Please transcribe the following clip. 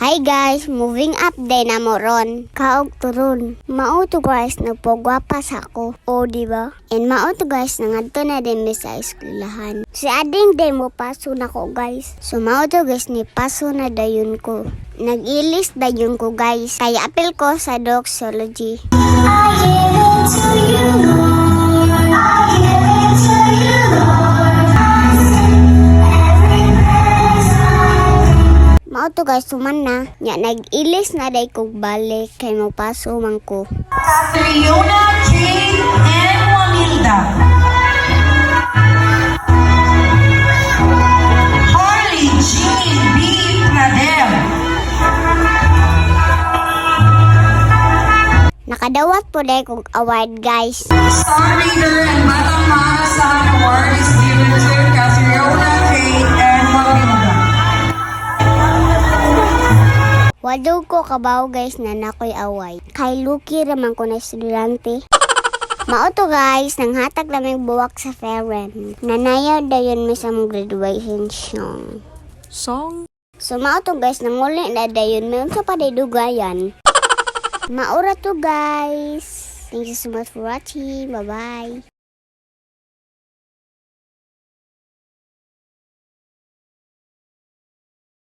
Hi guys, moving up day na mo ron. Kaog turon. Mao to guys, nagpogwapa sa ako. O diba? And mao to guys, nangadto na din mi sa eskwelahan. Si ading day mo paso na ko guys. So mao to guys, ni paso na dayon ko. Nag-ilis dayon ko guys. Kaya apel ko sa doxology. I give it to you, Lord. I give it to you, Lord. Mao to guys, suman na. Nya nag-ilis na day kog balik kay mapaso man ko. Catriona Jane and Juanilda. Harley Jean B. Pradel. Nakadawat po day kog award guys. Star Reader and Batang Maasahan Award is given to Catriona Jane and Juanilda. Wado ko kabaw guys na nakoy away. Kay Lucky raman ko na estudyante. Mao to guys, nang hatag lamang buwak sa parent. Nanayaw dayon mi sa mong graduation song. So mao to guys, nanguli na dayon mi unsa pa day dugayan. Maura to guys. Thank you so much for watching. Bye bye.